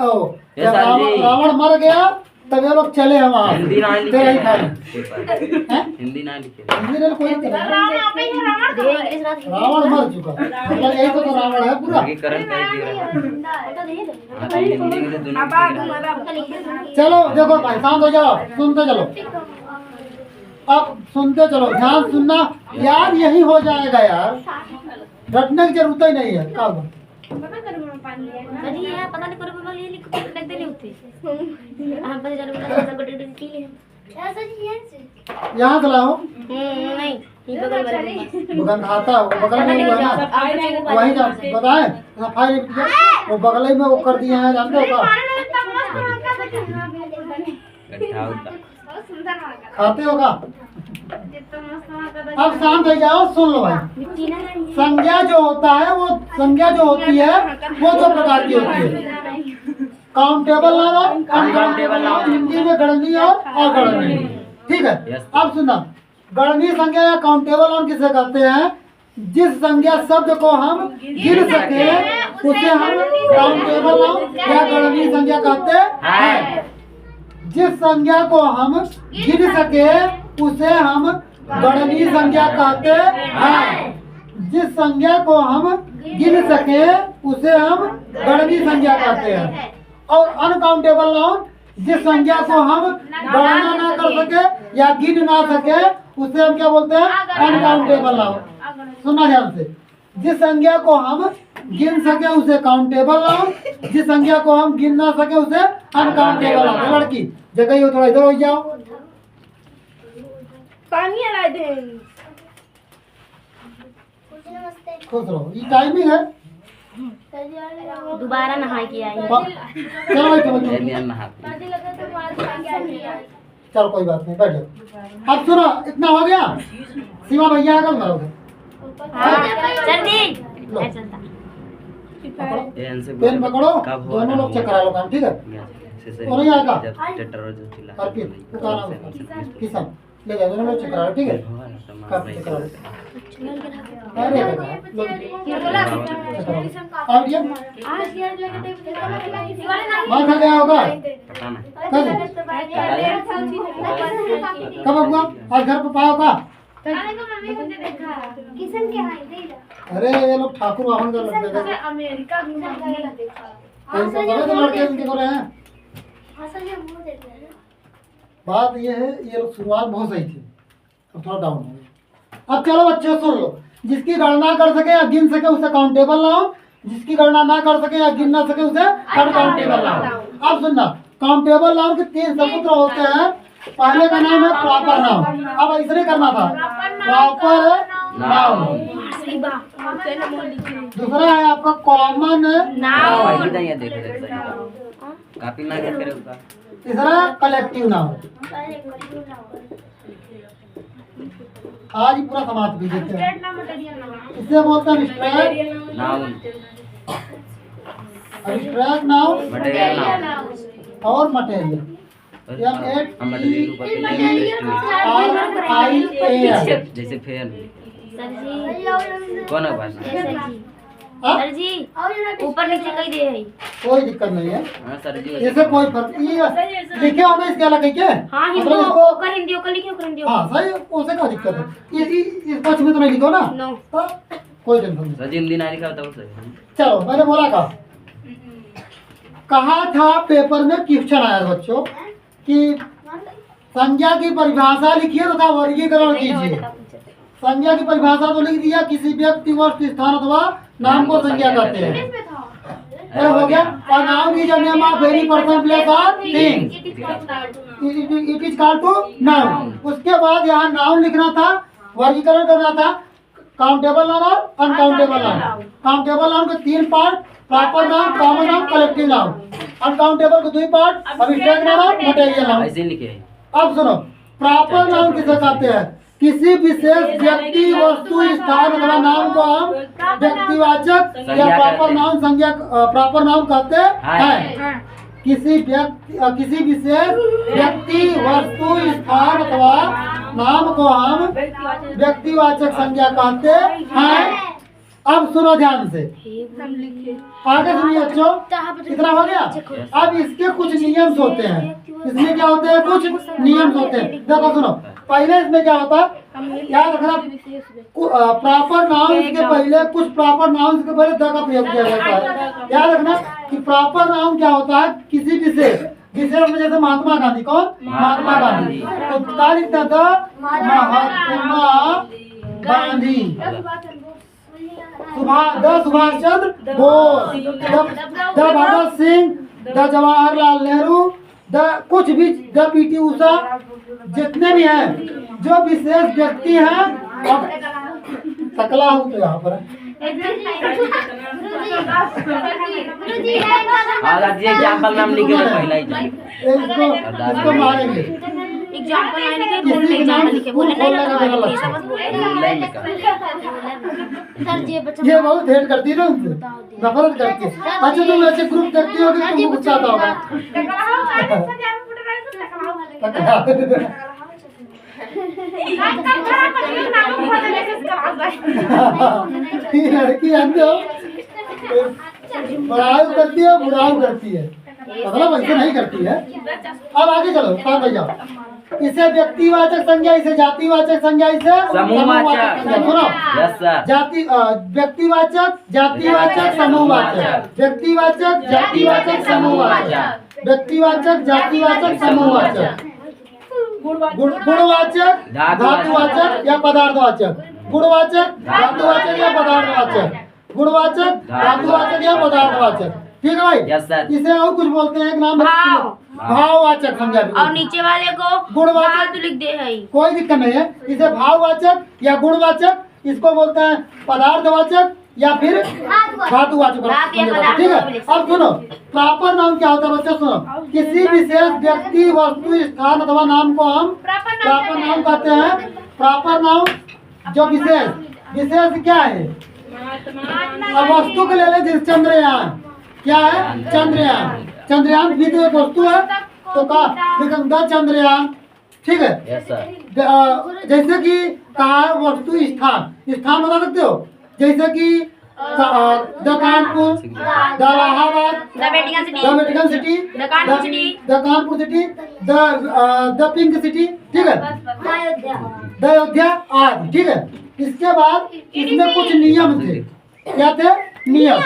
[SPEAKER 2] सर जी।
[SPEAKER 1] रावण मर गया तब ये लोग चले हैं वहाँ।
[SPEAKER 2] हिंदी ना लिखे
[SPEAKER 1] तेरा ही खाना। हैं?
[SPEAKER 2] हिंदी ना लिखे
[SPEAKER 1] हिंदी में कोई नहीं है।
[SPEAKER 5] देख इस रात
[SPEAKER 1] रावण मर चुका, मतलब यही तो रावण है पूरा।
[SPEAKER 2] वर्गीकरण कैसे दिख रहा है? हाँ, तो हिंदी के लिए दोनों
[SPEAKER 4] अब
[SPEAKER 2] दिख रहा है।
[SPEAKER 1] चलो देखो भाई, शांत हो जाओ, सुनते चलो। अब सुनते चलो, ध्यान सुनना यार, यही हो जाएगा यार, रटने की जरूरत ही नहीं है। क्या हुआ?
[SPEAKER 5] अरे यार पता नहीं करे बम्बक ये लिख के रख देने होते हम पता चल बम्बक को टेट की ले
[SPEAKER 3] ऐसा जी है
[SPEAKER 1] यहाँ से लाओ,
[SPEAKER 5] नहीं ये बगल वाले
[SPEAKER 1] भूगन खाता है, वो बगल में ही हुआ है ना, वहीं जा बताए सफाई नहीं किया, वो बगल ही में वो कर दिए हैं, जानते हो क्या?
[SPEAKER 2] गड्ढा होता।
[SPEAKER 1] खाते हो का? अब शांत हो जाओ, सुन लो भाई।
[SPEAKER 5] मिट्टी ना
[SPEAKER 1] संज्ञा जो होता है, वो संज्ञा जो होती है वो दो प्रकार की होती है, countable noun, uncountable noun, Hindi में गणनीय और अगणनीय। ठीक है,
[SPEAKER 2] Yes.
[SPEAKER 1] अब सुनना, गणनीय संज्ञा या काउंटेबल नाउन किसे कहते हैं? जिस संज्ञा शब्द को हम गिन सके उसे हम काउंटेबल नाउन या गणनीय संज्ञा कहते हैं। जिस संज्ञा को हम गिन सके उसे हम गणनीय संज्ञा कहते हैं। जिस संज्ञा को हम गिन सके उसे हम गणनीय संज्ञा कहते हैं। और अनकाउंटेबल नाउन, जिस संज्ञा को हम गणना ना कर सके या गिन ना सके उसे हम क्या बोलते हैं? Uncountable noun. सुनना ध्यान से, जिस संज्ञा को हम गिन सके उसे काउंटेबल नाउन, जिस संज्ञा को हम गिन ना सके उसे अनकाउंटेबल नाउन। लड़की जगह हो, थोड़ा इधर हो जाओ।
[SPEAKER 4] पानी ला दे
[SPEAKER 3] नमस्ते
[SPEAKER 1] खुश रहो, ये टाइमिंग है।
[SPEAKER 5] दोबारा नहाई किया है
[SPEAKER 1] चलो भाई, चलो चलो।
[SPEAKER 2] इंडियन नहाते।
[SPEAKER 1] चलो कोई बात नहीं, बैठ जाओ। अब सुनो, इतना हो गया, सीमा भैया कब मरोगे?
[SPEAKER 5] सर्दी
[SPEAKER 1] लो,
[SPEAKER 5] ऐसा चलता
[SPEAKER 1] पकड़ो,
[SPEAKER 2] ये इनसे
[SPEAKER 1] पेन पकड़ो,
[SPEAKER 2] कब हुआ
[SPEAKER 1] दोनों
[SPEAKER 2] ना?
[SPEAKER 1] लोग चेक करा लो काम, ठीक है?
[SPEAKER 2] से
[SPEAKER 1] और यहाँ का?
[SPEAKER 2] जब ट्रैक्टर और जो चिल्ला
[SPEAKER 1] और फिर पुकारा उसका, किसान ले जाओ, दोनों लोग चेक करा लो, ठीक है? कब चेक करा लो? अरे बेटा, लो, चेक करा लो। और ये मार खा गया होगा?
[SPEAKER 2] पता नहीं।
[SPEAKER 1] कब हुआ? आज घर पे पाया होगा?
[SPEAKER 3] किशन के हां दे
[SPEAKER 1] अरे ये लोग ठाकुर वाहन का लड़के हैं,
[SPEAKER 4] अमेरिका में
[SPEAKER 1] कहीं तो गलत लड़के उनके को रहे हैं।
[SPEAKER 3] असल में वो देते हैं
[SPEAKER 1] बात ये है, ये लोग शुरुआत बहुत सही थी, अब थोड़ा डाउन हो गया। अब चलो बच्चों सुन लो, जिसकी गणना कर सके या गिन सके उसे काउंटेबल नाउन, जिसकी गणना ना कर सके या गिन ना सके उसे अनकाउंटेबल नाउन। अब सुनना, काउंटेबल नाउन के 3 समुद्र होते हैं। पहले का नाम है प्रॉपर नाउन, अब ऐसे नहीं करना था, प्रॉपर नाउन। दूसरा है आपका कॉमन नाउन,
[SPEAKER 2] ये देख रहे काफी ना करे उसका।
[SPEAKER 1] तीसरा कलेक्टिव नाउन। आज ही पूरा समाप्त भी देते हैं, इसे बोलते हैं abstract
[SPEAKER 2] noun
[SPEAKER 1] noun
[SPEAKER 2] material noun
[SPEAKER 1] और मटेरियल।
[SPEAKER 2] हम मटेरियल ऊपर के लिए
[SPEAKER 1] MATERIAL।
[SPEAKER 2] जैसे फेयर
[SPEAKER 5] सर जी
[SPEAKER 2] कौन है भाई?
[SPEAKER 5] सर जी ऊपर नीचे कहीं दे है
[SPEAKER 1] कोई दिक्कत नहीं है,
[SPEAKER 2] हां सर जी।
[SPEAKER 1] इससे कोई फर्क नहीं है। लिखे होगा इसके अलग क्या?
[SPEAKER 5] हाँ हिंदी
[SPEAKER 1] मतलब इसको,
[SPEAKER 5] ओकर हिंदी ओकर लिखे ओकर हिंदी
[SPEAKER 1] हाँ सही, उसे क्या दिक्कत है? इस पक्ष में तो नहीं लिखो ना,
[SPEAKER 5] नो
[SPEAKER 1] तो कोई टेंशन नहीं।
[SPEAKER 2] सर जी हिंदी ना लिखा बताओ सर।
[SPEAKER 1] चलो, मैंने बोला कहा था पेपर में क्वेश्चन आया था बच्चों कि संज्ञा की परिभाषा लिखिए तथा वर्गीकरण कीजिए। संज्ञा की परिभाषा तो लिख दिया, किसी व्यक्ति वस्तु स्थान अथवा नाम को संज्ञा कहते हैं, अरे हो गया। और noun is a name of any person place और thing, it is called to noun. उसके बाद यहाँ नाउन लिखना था, वर्गीकरण करना था, काउंटेबल नाउन और अनकाउंटेबल नाउन। काउंटेबल नाउन के 3 part, proper noun, common noun, collective noun. Uncountable के 2 part, abstract noun, material noun.
[SPEAKER 2] ऐसे लिखे हैं।
[SPEAKER 1] अब सुनो, प्रॉपर नाउन किसे कहते हैं? किसी विशेष व्यक्ति, वस्तु, स्थान अथवा नाम को हम व्यक्तिवाचक या प्रॉपर नाउन संज्ञा प्रॉपर नाउन कहते हैं। किसी विशेष व्यक्ति, वस्तु, स्थान अथवा नाम को हम व्यक्तिवाचक संज्ञा कहते हैं। अब सुनो ध्यान से, आगे सुनिए बच्चों, कितना हो गया? अब इसके कुछ नियम होते हैं। इसमें क्या होते हैं? कुछ नियम होते हैं। देखो सुनो, पहले इसमें क्या होता है, याद रखना, प्रॉपर नाउन के पहले कुछ प्रॉपर नाउन के पहले द का प्रयोग किया जाता है। याद रखना कि प्रॉपर नाउन क्या होता है? किसी विशेष में, जैसे महात्मा गांधी, कौन? महात्मा गांधी, तो क्या लिखता था? Mahatma Gandhi. Subhash Chandra Bose, the Bhagat Singh, the Jawaharlal Nehru, the कुछ भी, द पीटी उषा, जितने भी हैं जो विशेष व्यक्ति हैं। अब सकला हूँ तो यहाँ पर
[SPEAKER 2] एग्जाम्पल नाम लिखे थे पहला ही।
[SPEAKER 1] इसको मारेंगे।
[SPEAKER 5] एग्जाम्पल मैंने के
[SPEAKER 1] किसी
[SPEAKER 5] बोलने
[SPEAKER 1] के नाम
[SPEAKER 5] एग्जाम्पल लिखे
[SPEAKER 1] स्कूल
[SPEAKER 5] बोले
[SPEAKER 1] खोलने का मेरा
[SPEAKER 5] नहीं
[SPEAKER 1] लक्ष्य
[SPEAKER 5] समझ बोले
[SPEAKER 3] सर जी बच्चा
[SPEAKER 1] ये बहुत हेट करती है ना उनसे, नफरत करती है। अच्छा तुम ऐसे ग्रुप देखती होगी तो तुमको गुस्सा आता होगा। ये लड़की जानते हो, बड़ाई करती है, बुराई करती है, मतलब ऐसे नहीं करती है। अब आगे चलो, कहाँ भैया? इसे व्यक्तिवाचक संज्ञा, इसे जातिवाचक संज्ञा, इसे
[SPEAKER 2] समूहवाचक
[SPEAKER 1] संज्ञा। सुनो,
[SPEAKER 2] यस सर।
[SPEAKER 1] व्यक्तिवाचक, जातिवाचक, समूहवाचक, व्यक्तिवाचक, जातिवाचक, समूहवाचक, व्यक्तिवाचक, जातिवाचक, समूहवाचक, गुणवाचक, धातुवाचक या पदार्थवाचक, गुणवाचक, धातुवाचक या पदार्थवाचक, गुणवाचक, धातुवाचक या पदार्थवाचक। ठीक है भाई?
[SPEAKER 2] Yes sir.
[SPEAKER 1] इसे और कुछ बोलते हैं, एक नाम
[SPEAKER 5] भाव।
[SPEAKER 1] भाववाचक संज्ञा भी।
[SPEAKER 5] और नीचे वाले को
[SPEAKER 1] गुणवाचक
[SPEAKER 5] धातु लिख दे है।
[SPEAKER 1] कोई दिक्कत नहीं है। इसे भाववाचक या गुणवाचक, इसको बोलते हैं पदार्थवाचक या फिर धातुवाचक। ठीक है, अब सुनो, प्रॉपर नाउन क्या होता है बच्चों? सुनो, किसी विशेष व्यक्ति, वस्तु, स्थान अथवा नाम को हम प्रॉपर नाउन कहते हैं। प्रॉपर नाउन जो विशेष क्या है? अब वस्तु को ले ले, जैसे चंद्रयान, क्या है? चंद्रयान। चंद्रयान भी तो एक वस्तु है, तो का चंद्रयान। ठीक है,
[SPEAKER 2] यस सर।
[SPEAKER 1] जैसे कि कहा है वस्तु, स्थान बता सकते हो? जैसे कि the Kanpur, the Allahabad,
[SPEAKER 5] the Vatican city,
[SPEAKER 1] the Vatican city,
[SPEAKER 5] the Kanpur city,
[SPEAKER 1] the Kanpur city, the pink city. ठीक है, द अयोध्या आदि। ठीक है, इसके बाद इसमें कुछ नियम थे। क्या थे नियम?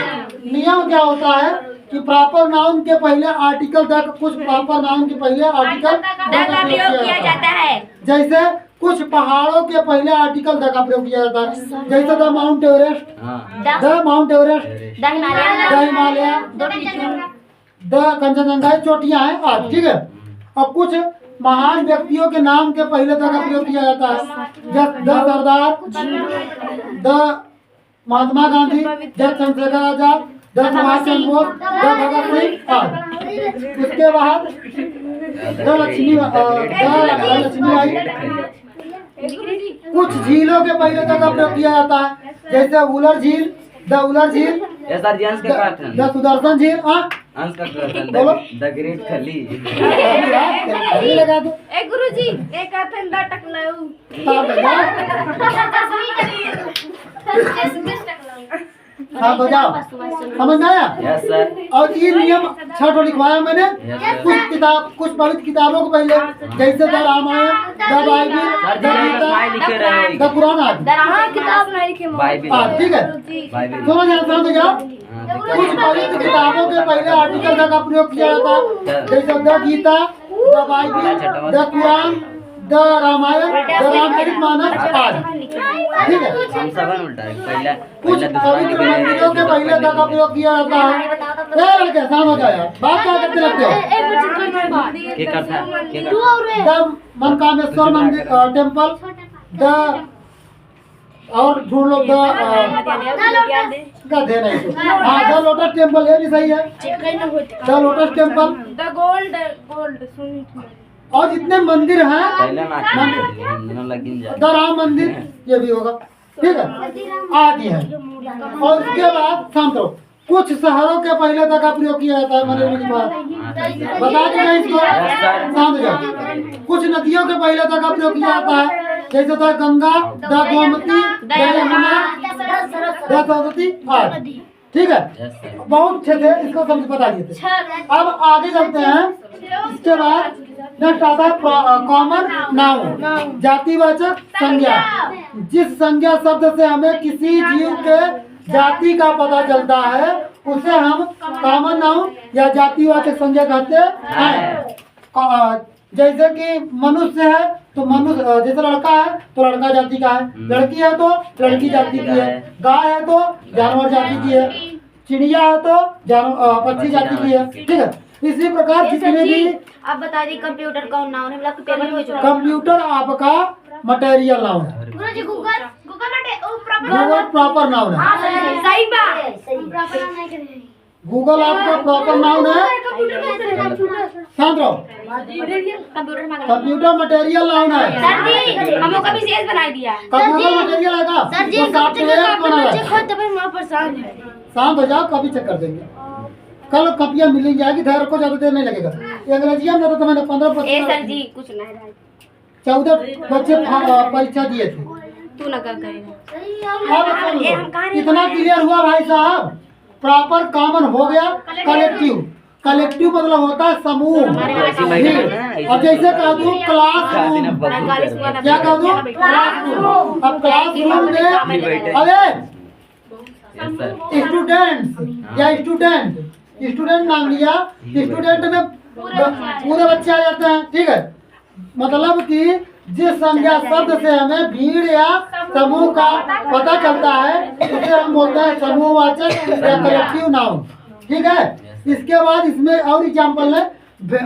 [SPEAKER 1] नियम क्या होता है कि प्रॉपर नाउन के पहले आर्टिकल द, कुछ प्रॉपर नाउन के पहले आर्टिकल
[SPEAKER 5] द का प्रयोग किया जाता है।
[SPEAKER 1] जैसे कुछ पहाड़ों के पहले आर्टिकल द का प्रयोग किया जाता है। जैसे the mount Everest, the mount Everest,
[SPEAKER 5] the
[SPEAKER 1] Himalaya, the Kanchenjunga, चोटियां हैं आज। ठीक है, अब कुछ महान व्यक्तियों के नाम के पहले द का प्रयोग किया जाता है। The Sardar, the Mahatma Gandhi, the Chandrashekhar Azad, the Subhash Chandra Bose, the Bhagat Singh आदि। उसके बाद द लक्ष्मीबाई। कुछ झीलों के पहले द का प्रयोग किया जाता है। जैसे उलर झील, द उलर झील,
[SPEAKER 2] यस सर। अंश का अर्थ है,
[SPEAKER 1] द सुदर्शन झील।
[SPEAKER 2] अंश का अर्थ है
[SPEAKER 1] बोलो।
[SPEAKER 2] द ग्रेट खली।
[SPEAKER 1] खली लगा दो।
[SPEAKER 4] ए गुरुजी एक अर्थ द टकलाऊ।
[SPEAKER 1] हाँ तो जाओ, समझ में आया?
[SPEAKER 2] Yes sir.
[SPEAKER 1] और ये नियम छठो लिखवाया मैंने। कुछ पवित्र किताबों को पहले, जैसे the Ramayana, the Bible, the Gita, the Quran आदि।
[SPEAKER 4] किताब नहीं लिखे
[SPEAKER 2] बाइबिल।
[SPEAKER 1] ठीक है,
[SPEAKER 2] बाइबिल।
[SPEAKER 1] समझ में तो जाओ। कुछ पवित्र किताबों के पहले आर्टिकल द का प्रयोग किया जाता है। जैसे the Gita, the Bible, the Quran, the Ramayana, the Ramcharitmanas आदि। ठीक है,
[SPEAKER 2] हम सब उल्टा है। पहला
[SPEAKER 1] कुछ पवित्र मंदिरों के पहले द का प्रयोग किया जाता है। लड़के शांत हो जाओ यार, बात क्या करते लगते हो?
[SPEAKER 2] क्या करता?
[SPEAKER 1] द मनकामेश्वर मंदिर टेम्पल, द और ढूंढ लो गधे नहीं तो हाँ द लोटस टेम्पल, ये भी सही है, the lotus temple.
[SPEAKER 4] The golden
[SPEAKER 1] और जितने मंदिर हैं,
[SPEAKER 2] पहले ना लगिन जा
[SPEAKER 1] द राम मंदिर, ये भी होगा, ठीक है, आदि है। और उसके बाद शांत रहो, कुछ शहरों के पहले तक का प्रयोग किया जाता है, मैंने भी लिखा है, बता देना इसको, शांत हो जाओ। कुछ नदियों के पहले तक का प्रयोग किया जाता है, जैसे the Ganga, the Gomti, the Yamuna, the Saraswati आदि, ठीक है। बहुत अच्छे थे, इसको समझ बता दिए थे। अब आगे चलते हैं। इसके बाद नेक्स्ट आता है कॉमन नाउन, जातिवाचक संज्ञा। जिस संज्ञा शब्द से हमें किसी जीव के जाति का पता चलता है उसे हम कॉमन नाउन या जातिवाचक संज्ञा कहते हैं। जैसे कि मनुष्य है तो मनुष्य, जैसे लड़का है तो लड़का जाति का है, लड़की है तो लड़की जाति की है, गाय है तो जानवर जाति की है, चिड़िया है तो पक्षी जाति की है, ठीक है। इसी प्रकार जितने भी
[SPEAKER 5] आप बता दी कंप्यूटर कौन नाउन है, मतलब पेपर में जो
[SPEAKER 1] कंप्यूटर आपका मटेरियल नाउन है,
[SPEAKER 3] गुरुजी गूगल
[SPEAKER 1] गूगल प्रॉपर नाउन है,
[SPEAKER 5] सही बात।
[SPEAKER 1] गूगल आपका प्रॉपर नाउन है। शांत रहो, कंप्यूटर मटेरियल नाउन है,
[SPEAKER 5] सर जी हम लोग का भी सीएस बना दिया।
[SPEAKER 1] कंप्यूटर मटेरियल आएगा तो सॉफ्टवेयर बना है। शांत हो जाओ, कभी चेक कर देंगे, कल कॉपियाँ मिल जाएगी, धैर्य को ज्यादा देर नहीं लगेगा। अंग्रेजी में तो मैंने 15
[SPEAKER 5] ए सर जी कुछ नहीं रहा,
[SPEAKER 1] 14 बच्चे परीक्षा दिए थे।
[SPEAKER 5] तू ना कर करेगा।
[SPEAKER 1] अब सुनो, कितना क्लियर हुआ भाई साहब। प्रॉपर कॉमन हो गया, कलेक्टिव, कलेक्टिव मतलब होता है समूह। और जैसे कह दूं क्लासरूम, क्या कह दूं क्लासरूम। अब क्लासरूम में अरे स्टूडेंट्स या स्टूडेंट नाम लिया, स्टूडेंट में पूरे बच्चे आ जाते हैं, ठीक है। मतलब कि जिस संज्ञा शब्द से हमें भीड़ या समूह का पता चलता है उसे हम बोलते हैं समूहवाचक या कलेक्टिव नाउन, ठीक है। इसके बाद इसमें और एग्जाम्पल है,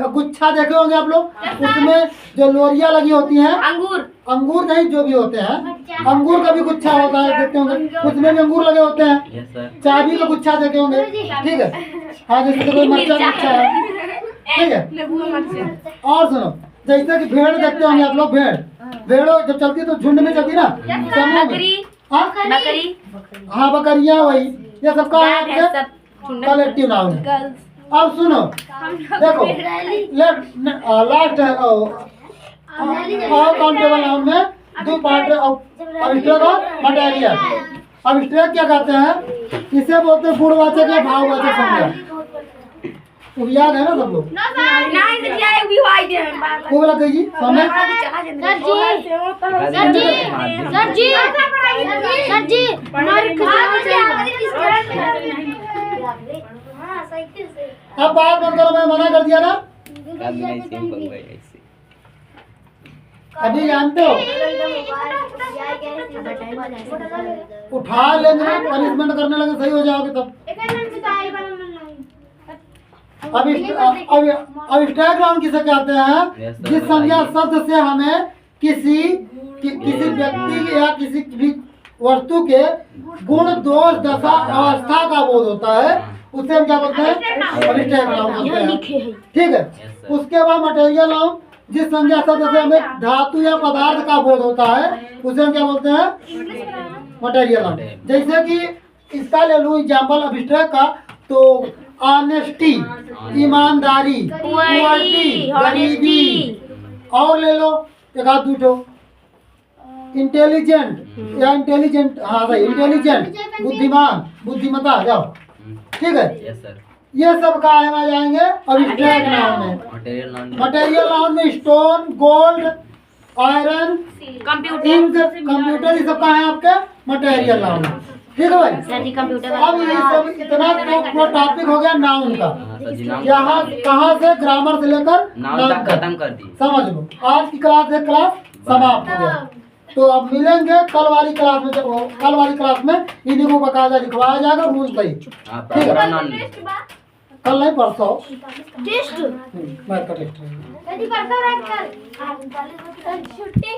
[SPEAKER 1] गुच्छा देखे होंगे आप लोग, उसमें जो लोरियां लगी होती हैं, अंगूर नहीं जो भी होते हैं, अंगूर का भी गुच्छा होता है, देखते होंगे उसमें भी अंगूर लगे होते हैं। चाबी का गुच्छा देखे होंगे, ठीक है। हाँ, जैसे कोई मरचा गुच्छा है, ठीक है। और सुनो, जैसे कि भेड़ देखते होंगे आप लोग, भेड़ जब चलती है तो झुंड में चलती ना, समूह में। हाँ बकरियाँ, वही ये सबका आपके कलेक्टिव नाउन है। अब सुनो, देखो लास्ट काउंटेबल नाउन में 2 पार्ट, अभिष्टक और मटेरियल। अभिष्टक क्या कहते हैं, इसे बोलते हैं गुणवाचक या भाववाचक संज्ञा। वो याद है ना सब लोग, वो वाला कहिए समय। अब बात बंद करो, मैं मना कर दिया ना, अभी जानते हो उठा लेंगे, पनिशमेंट करने लगे सही हो जाओगे तब। अभिष्टक नाउन किसे कहते हैं, जिस संज्ञा शब्द से हमें किसी व्यक्ति या किसी भी वस्तु के गुण, दोष, दशा, अवस्था का बोध होता है, उसे हम क्या बोलते हैं, अभिष्टक नाउन बोलते हैं, ठीक है। उसके बाद मटेरियल नाउन, जिस संज्ञा शब्द से हमें धातु या पदार्थ का बोध होता है उसे हम क्या बोलते हैं, मटेरियल नाउन। जैसे कि इसका ले लूँ एग्जाम्पल अभिष्टक का, तो ऑनेस्टी, ईमानदारी, क्वालिटी, गरीबी, और ले लो एक आध दूठो, इंटेलिजेंट या इंटेलिजेंट, हाँ भाई इंटेलिजेंट, बुद्धिमान, बुद्धिमता, जाओ, ठीक है। ये सब काहे में जाएंगे, अभिष्टक नाउन में। मटेरियल नाउन में स्टोन, गोल्ड, आयरन, कंप्यूटर, ये सब कहाँ है आपके, मटेरियल नाउन, ठीक है भाई। अब ये सब इतना तो टॉपिक हो गया नाउन का, यहाँ कहाँ से ग्रामर से लेकर नाउन खत्म कर दी, समझ लो। आज की क्लास एक क्लास समाप्त हो गया, तो अब मिलेंगे कल वाली क्लास में। जब कल वाली क्लास में इन्हीं को बकायदा लिखवाया जाएगा रूल सही, ठीक है। कल नहीं परसों टेस्ट, मैं का टेस्ट
[SPEAKER 3] छुट्टी